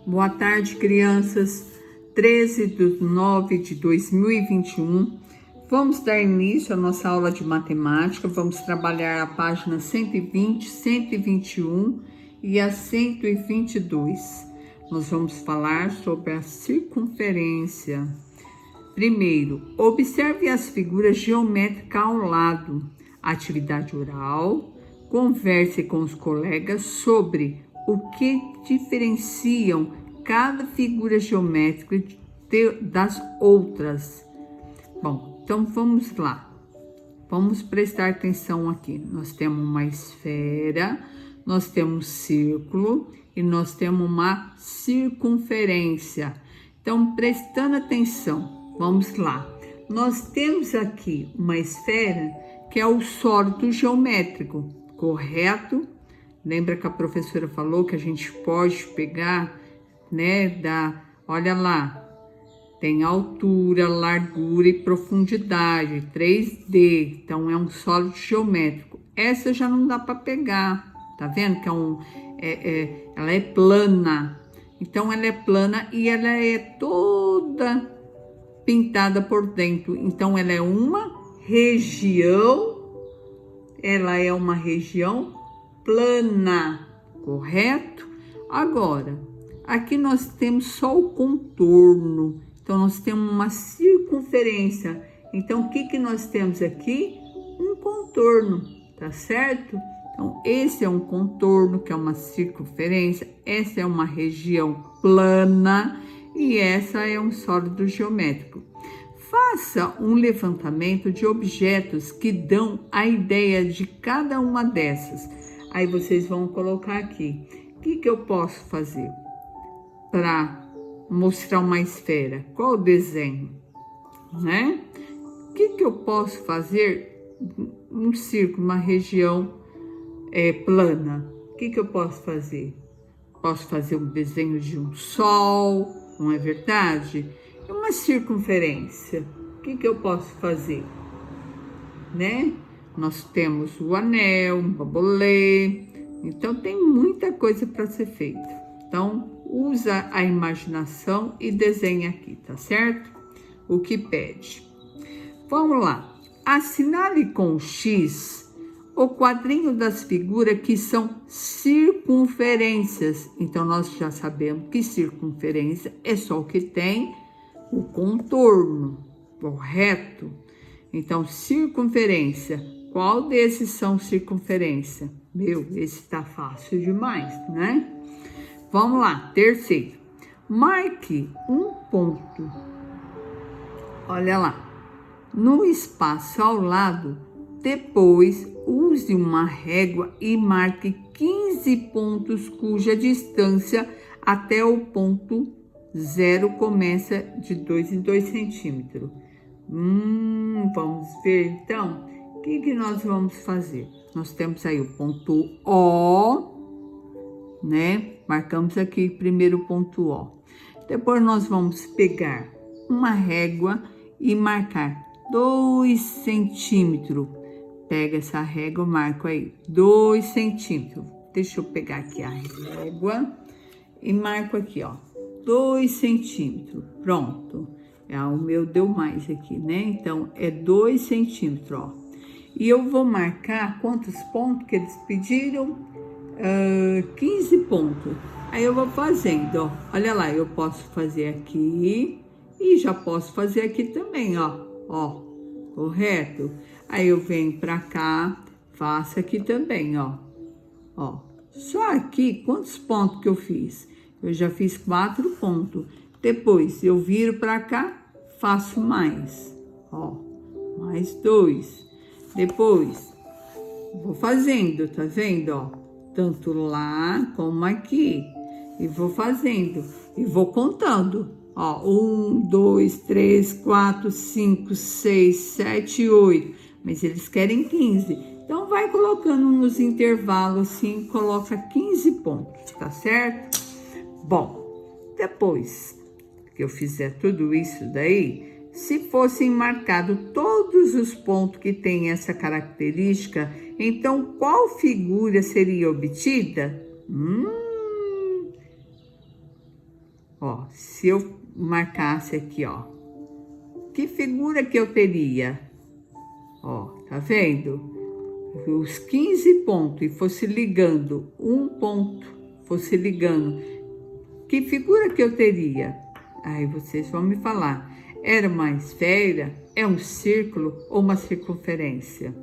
Boa tarde, crianças. 13/9/2021. Vamos dar início à nossa aula de matemática. Vamos trabalhar a página 120, 121 e a 122. Nós vamos falar sobre a circunferência. Primeiro, observe as figuras geométricas ao lado. Atividade oral. Converse com os colegas sobre o que diferenciam cada figura geométrica das outras. Bom, então vamos lá. Vamos prestar atenção aqui. Nós temos uma esfera, nós temos um círculo e nós temos uma circunferência. Então, prestando atenção, vamos lá. Nós temos aqui uma esfera que é o sólido geométrico, correto? Lembra que a professora falou que a gente pode pegar, né, olha lá, tem altura, largura e profundidade, 3D, então é um sólido geométrico. Essa já não dá para pegar, tá vendo que ela é plana, então ela é plana e ela é toda pintada por dentro, então ela é uma região plana, correto? Agora, aqui nós temos só o contorno, então nós temos uma circunferência. Então, o que nós temos aqui? Um contorno, tá certo? Então, esse é um contorno, que é uma circunferência, essa é uma região plana e essa é um sólido geométrico. Faça um levantamento de objetos que dão a ideia de cada uma dessas. Aí vocês vão colocar aqui. O que eu posso fazer para mostrar uma esfera? Qual o desenho? Né? O que eu posso fazer? Um círculo, uma região plana. O que eu posso fazer? Posso fazer um desenho de um sol, não é verdade? Uma circunferência, o que eu posso fazer, né? Nós temos o anel, um bambolê, então tem muita coisa para ser feita. Então, usa a imaginação e desenha aqui, tá certo? O que pede. Vamos lá. Assinale com o X o quadrinho das figuras que são circunferências. Então, nós já sabemos que circunferência é só o que tem o contorno, correto? Então, circunferência, qual desses são circunferência? Esse tá fácil demais, né? Vamos lá, terceiro. Marque um ponto. Olha lá. No espaço ao lado, depois use uma régua e marque 15 pontos cuja distância até o ponto 0 começa de 2 em 2 centímetros. Vamos ver então, o que nós vamos fazer? Nós temos aí o ponto O, né? Marcamos aqui primeiro o ponto O. Depois nós vamos pegar uma régua e marcar 2 centímetros. Pega essa régua, marco aí 2 centímetros. Deixa eu pegar aqui a régua e marco aqui, ó. 2 centímetros, pronto. O meu deu mais aqui, né? Então, é 2 centímetros, ó. E eu vou marcar quantos pontos que eles pediram? 15 pontos. Aí eu vou fazendo, ó. Olha lá, eu posso fazer aqui e já posso fazer aqui também, ó. Ó, correto? Aí eu venho pra cá, faço aqui também, ó. Ó, só aqui, quantos pontos que eu fiz? Eu já fiz 4 pontos. Depois, eu viro para cá, faço mais. Ó, mais 2. Depois, vou fazendo, tá vendo, ó? Tanto lá como aqui. E vou fazendo. E vou contando. Ó, 1, 2, 3, 4, 5, 6, 7, 8. Mas eles querem 15. Então, vai colocando nos intervalos assim, coloca 15 pontos, tá certo? Bom, depois que eu fizer tudo isso daí, se fossem marcados todos os pontos que têm essa característica, então qual figura seria obtida? Ó, se eu marcasse aqui, ó, que figura que eu teria? Ó, tá vendo? Os 15 pontos e fosse ligando um ponto, fosse ligando, que figura que eu teria? Aí vocês vão me falar, era uma esfera, é um círculo ou uma circunferência,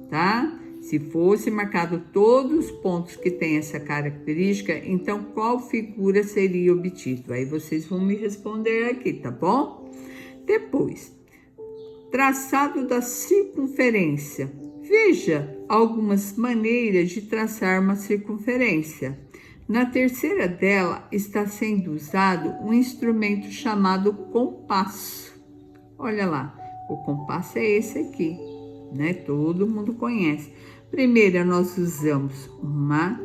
tá? Se fosse marcado todos os pontos que tem essa característica, então qual figura seria obtido? Aí vocês vão me responder aqui, tá bom? Depois, traçado da circunferência. Veja algumas maneiras de traçar uma circunferência. Na terceira dela está sendo usado um instrumento chamado compasso. Olha lá, o compasso é esse aqui, né? Todo mundo conhece. Primeiro, nós usamos uma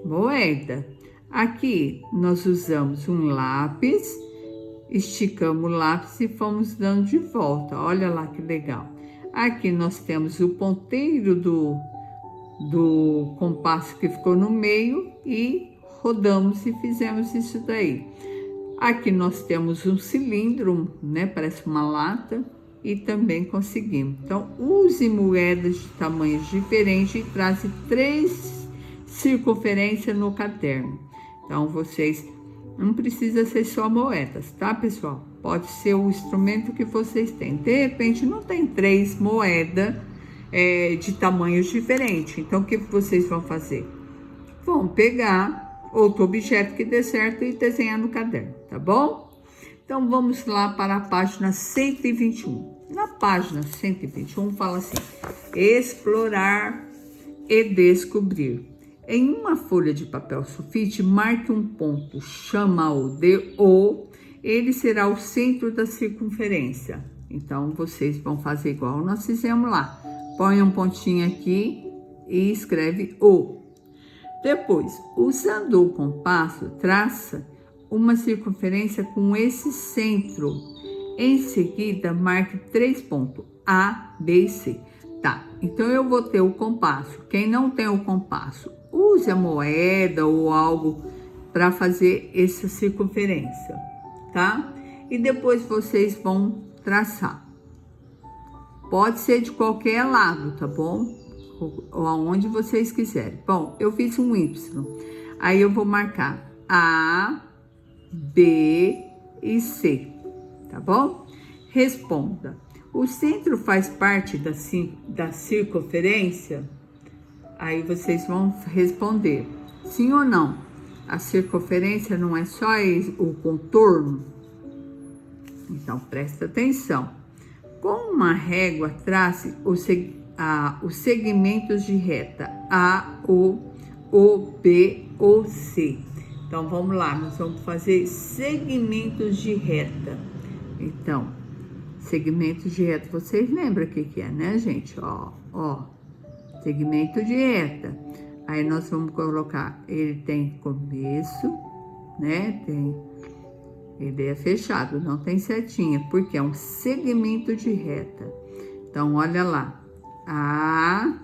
moeda. Aqui, nós usamos um lápis, esticamos o lápis e fomos dando de volta. Olha lá que legal. Aqui nós temos o ponteiro do compasso que ficou no meio e rodamos e fizemos isso daí. Aqui nós temos um cilindro, né? Parece uma lata e também conseguimos. Então, use moedas de tamanhos diferentes e trace 3 circunferências no caderno. Então, vocês não precisa ser só moedas, tá, pessoal? Pode ser o instrumento que vocês têm. De repente, não tem 3 moedas de tamanhos diferentes. Então, o que vocês vão fazer? Vão pegar outro objeto que dê certo e desenhar no caderno, tá bom? Então, vamos lá para a página 121. Na página 121, fala assim, explorar e descobrir. Em uma folha de papel sulfite, marque um ponto, chama-o de O, ele será o centro da circunferência. Então, vocês vão fazer igual nós fizemos lá. Põe um pontinho aqui e escreve O. Depois, usando o compasso, traça uma circunferência com esse centro. Em seguida, marque 3 pontos, A, B e C. Tá, então eu vou ter o compasso. Quem não tem o compasso, use a moeda ou algo para fazer essa circunferência, tá? E depois vocês vão traçar. Pode ser de qualquer lado, tá bom? Ou aonde vocês quiserem. Bom, eu fiz um Y. Aí eu vou marcar A, B e C, tá bom? Responda. O centro faz parte da circunferência? Aí vocês vão responder sim ou não. A circunferência não é só o contorno? Então, presta atenção. Com uma régua, trace os segmentos de reta A, O, B ou C. Então, vamos lá, nós vamos fazer segmentos de reta. Então, segmentos de reta, vocês lembram o que é, né, gente? Ó, segmento de reta. Aí, nós vamos colocar, ele tem começo, né? Ele é fechado, não tem setinha, porque é um segmento de reta. Então, olha lá. A,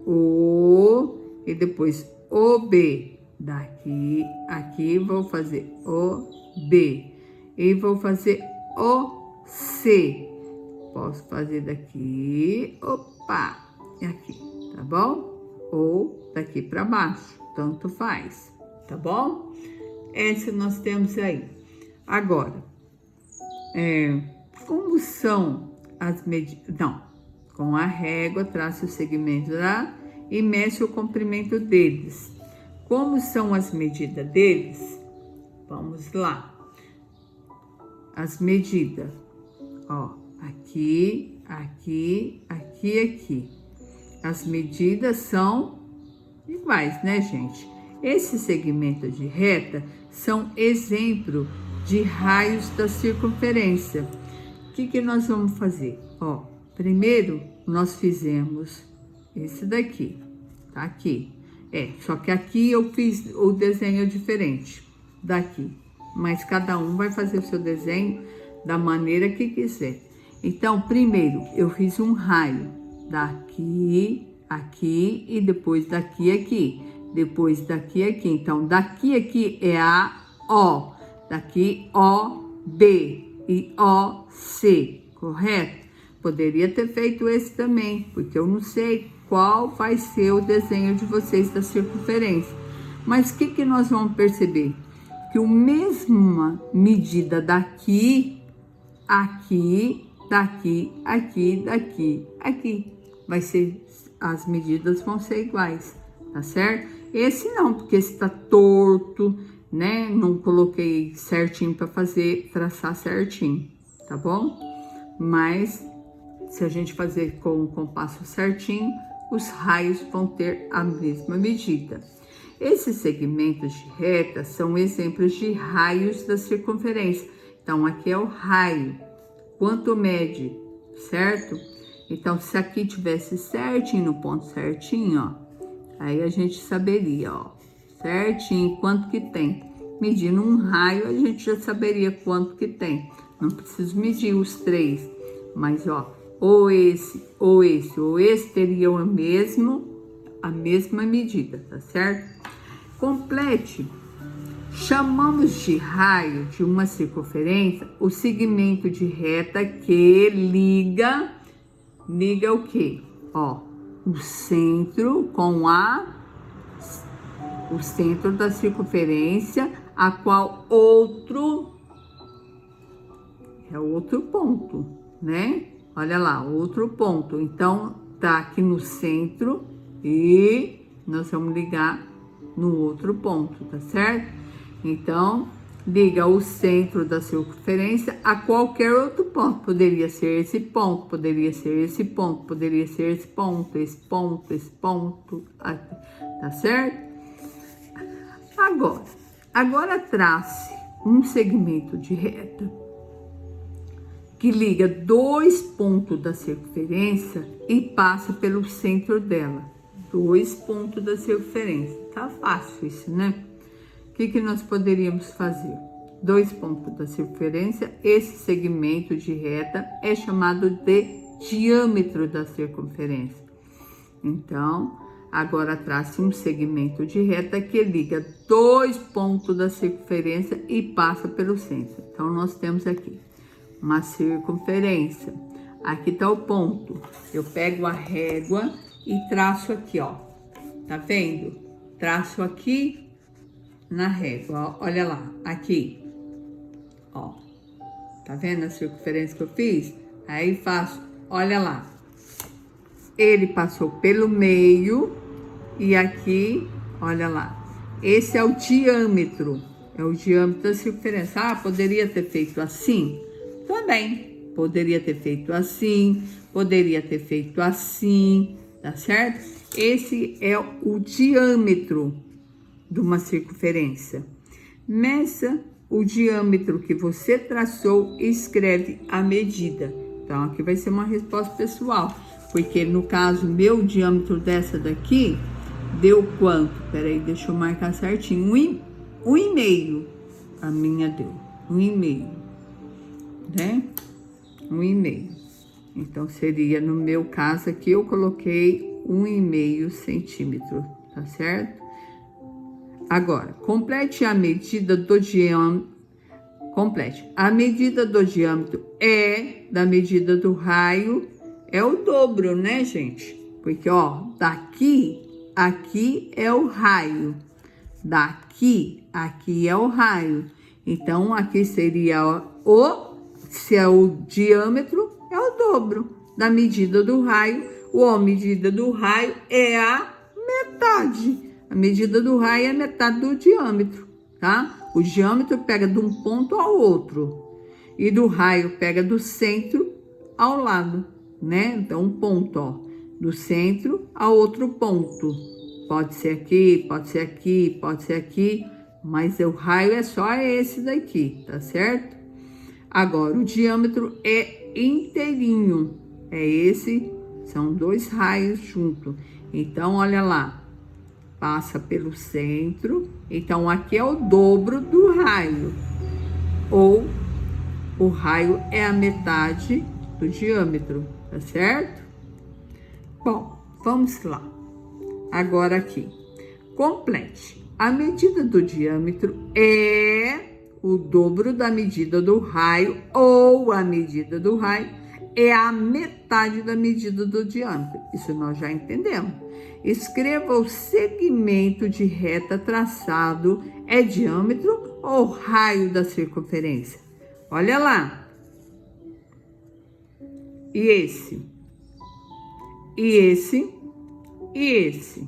O e depois OB. Daqui, aqui vou fazer OB. E vou fazer OC. Posso fazer daqui, opa, aqui, tá bom? Ou daqui para baixo, tanto faz, tá bom? Essa nós temos aí. Agora, como são as medidas? Não, com a régua, traça o segmento lá e meça o comprimento deles. Como são as medidas deles? Vamos lá. As medidas, ó, aqui, aqui, aqui, aqui. As medidas são iguais, né, gente? Esses segmentos de reta são exemplo de raios da circunferência. O que nós vamos fazer? Ó, primeiro nós fizemos esse daqui, tá aqui. Só que aqui eu fiz o desenho diferente daqui, mas cada um vai fazer o seu desenho da maneira que quiser. Então, primeiro eu fiz um raio daqui, aqui e depois daqui, aqui. Depois daqui, aqui. Então, daqui, aqui é a O. Daqui OB e OC, correto? Poderia ter feito esse também, porque eu não sei qual vai ser o desenho de vocês da circunferência. Mas o que nós vamos perceber? Que a mesma medida daqui, aqui, daqui, aqui, daqui, aqui. Vai ser, as medidas vão ser iguais, tá certo? Esse não, porque esse tá torto, né? Não coloquei certinho para traçar certinho, tá bom? Mas se a gente fazer com o compasso certinho, os raios vão ter a mesma medida. Esses segmentos de reta são exemplos de raios da circunferência. Então, aqui é o raio, quanto mede, certo? Então, se aqui tivesse certinho, no ponto certinho, ó, aí a gente saberia, ó, certinho quanto que tem. Medindo um raio, a gente já saberia quanto que tem. Não preciso medir os três, mas, ó, ou esse, ou esse, ou esse teriam a mesma medida, tá certo? Complete. Chamamos de raio de uma circunferência o segmento de reta que liga o quê? Ó, o centro com o centro da circunferência, a qual é outro ponto, né? Olha lá, outro ponto. Então, tá aqui no centro e nós vamos ligar no outro ponto, tá certo? Então, liga o centro da circunferência a qualquer outro ponto. Poderia ser esse ponto, poderia ser esse ponto, poderia ser esse ponto, esse ponto, esse ponto, tá certo? Agora trace um segmento de reta que liga dois pontos da circunferência e passa pelo centro dela. Dois pontos da circunferência. Tá fácil isso, né? O que nós poderíamos fazer? Dois pontos da circunferência, esse segmento de reta é chamado de diâmetro da circunferência. Então, agora trace um segmento de reta que liga dois pontos da circunferência e passa pelo centro. Então, nós temos aqui uma circunferência. Aqui tá o ponto. Eu pego a régua e traço aqui, ó. Tá vendo? Traço aqui na régua, ó. Olha lá, aqui. Ó. Tá vendo a circunferência que eu fiz? Aí faço, olha lá. Ele passou pelo meio e aqui, olha lá. Esse é o diâmetro. É o diâmetro da circunferência. Ah, poderia ter feito assim? Também, poderia ter feito assim, poderia ter feito assim, tá certo? Esse é o diâmetro de uma circunferência. Meça o diâmetro que você traçou e escreve a medida. Então, aqui vai ser uma resposta pessoal, porque no caso, meu diâmetro dessa daqui deu quanto? Peraí, deixa eu marcar certinho. 1,5. A minha deu 1,5. Né? 1,5. Então, seria, no meu caso aqui, eu coloquei 1,5 centímetro, tá certo? Agora, complete a medida do diâmetro. Complete. A medida do diâmetro da medida do raio, é o dobro, né, gente? Porque, ó, daqui, aqui é o raio. Daqui, aqui é o raio. Então, aqui seria se é o diâmetro, é o dobro da medida do raio. A medida do raio é a metade. A medida do raio é a metade do diâmetro, tá? O diâmetro pega de um ponto ao outro. E do raio pega do centro ao lado, né? Então, um ponto, ó. Do centro a outro ponto. Pode ser aqui, pode ser aqui, pode ser aqui. Mas o raio é só esse daqui, tá certo? Agora, o diâmetro é inteirinho. É esse, são dois raios juntos. Então, olha lá. Passa pelo centro. Então, aqui é o dobro do raio. Ou o raio é a metade do diâmetro, tá certo? Bom, vamos lá. Agora aqui. Complete. A medida do diâmetro é o dobro da medida do raio, ou a medida do raio é a metade da medida do diâmetro. Isso nós já entendemos. Escreva o segmento de reta traçado é diâmetro ou raio da circunferência. Olha lá. E esse? E esse? E esse?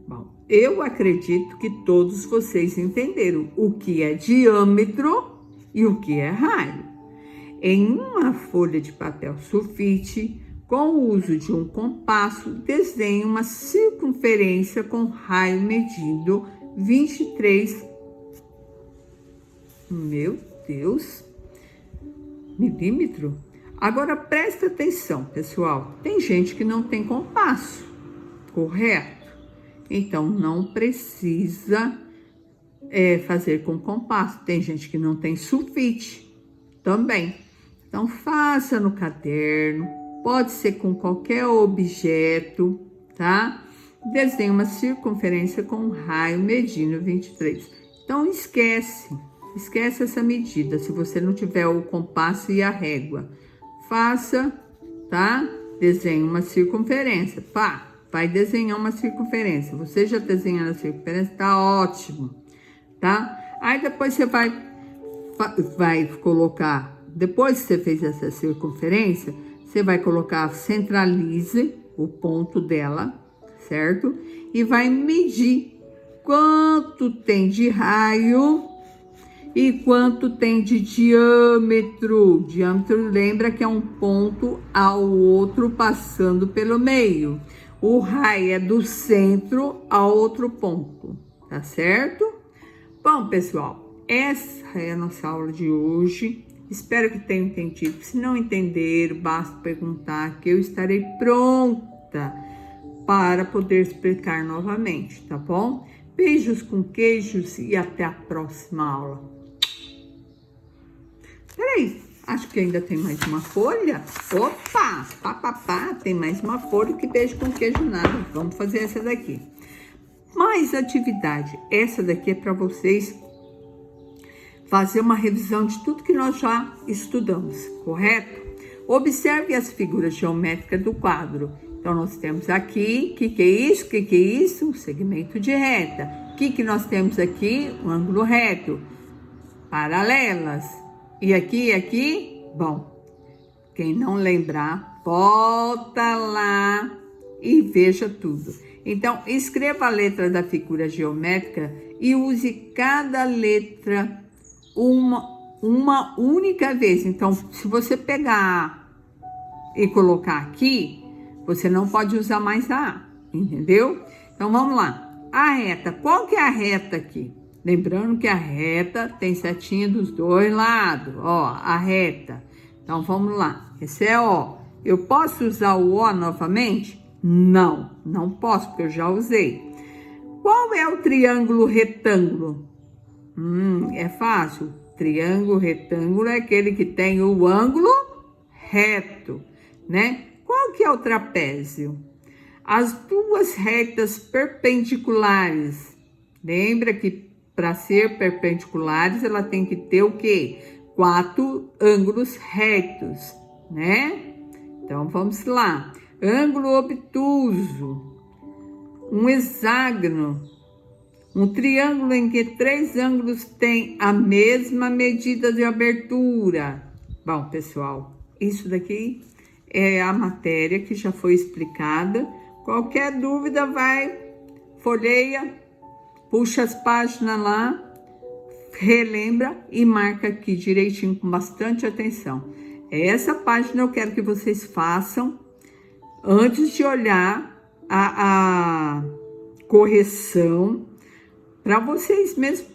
Bom, eu acredito que todos vocês entenderam o que é diâmetro e o que é raio. Em uma folha de papel sulfite, com o uso de um compasso, desenhe uma circunferência com raio medindo 23, meu Deus, milímetro. Agora presta atenção, pessoal. Tem gente que não tem compasso, correto? Então não precisa fazer com compasso. Tem gente que não tem sulfite também. Então faça no caderno. Pode ser com qualquer objeto, tá? Desenhe uma circunferência com um raio medindo 23. Então, esquece essa medida, se você não tiver o compasso e a régua. Faça, tá? Desenhe uma circunferência. Pá, vai desenhar uma circunferência. Você já desenhando a circunferência, tá ótimo, tá? Aí depois você vai colocar, depois que você fez essa circunferência, você vai colocar, centralize o ponto dela, certo? E vai medir quanto tem de raio e quanto tem de diâmetro. Diâmetro, lembra que é um ponto ao outro passando pelo meio. O raio é do centro ao outro ponto, tá certo? Bom, pessoal, essa é a nossa aula de hoje. Espero que tenham entendido. Se não entenderam, basta perguntar que eu estarei pronta para poder explicar novamente, tá bom? Beijos com queijos e até a próxima aula. Peraí, acho que ainda tem mais uma folha. Opa, tem mais uma folha que beijo com queijo nada. Vamos fazer essa daqui. Mais atividade. Essa daqui é para vocês fazer uma revisão de tudo que nós já estudamos, correto? Observe as figuras geométricas do quadro. Então, nós temos aqui, o que é isso? O que é isso? Um segmento de reta. O que nós temos aqui? Um ângulo reto. Paralelas. E aqui? Bom, quem não lembrar, volta lá e veja tudo. Então, escreva a letra da figura geométrica e use cada letra uma única vez. Então, se você pegar e colocar aqui, você não pode usar mais a A, entendeu? Então, vamos lá. A reta, qual que é a reta aqui? Lembrando que a reta tem setinha dos dois lados, ó, a reta. Então, vamos lá. Esse é O. Eu posso usar o O novamente? Não posso, porque eu já usei. Qual é o triângulo retângulo? É fácil. Triângulo retângulo é aquele que tem o ângulo reto, né? Qual que é o trapézio? As duas retas perpendiculares. Lembra que para ser perpendiculares, ela tem que ter o quê? 4 ângulos retos, né? Então, vamos lá. Ângulo obtuso. Um hexágono. Um triângulo em que 3 ângulos têm a mesma medida de abertura. Bom, pessoal, isso daqui é a matéria que já foi explicada. Qualquer dúvida, vai, folheia, puxa as páginas lá, relembra e marca aqui direitinho com bastante atenção. Essa página eu quero que vocês façam antes de olhar a correção, para vocês mesmos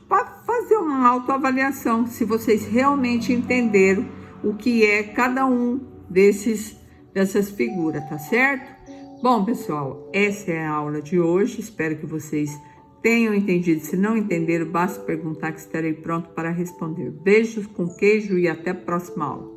fazer uma autoavaliação, se vocês realmente entenderam o que é cada um dessas figuras, tá certo? Bom, pessoal, essa é a aula de hoje. Espero que vocês tenham entendido. Se não entenderam, basta perguntar que estarei pronto para responder. Beijos com queijo e até a próxima aula.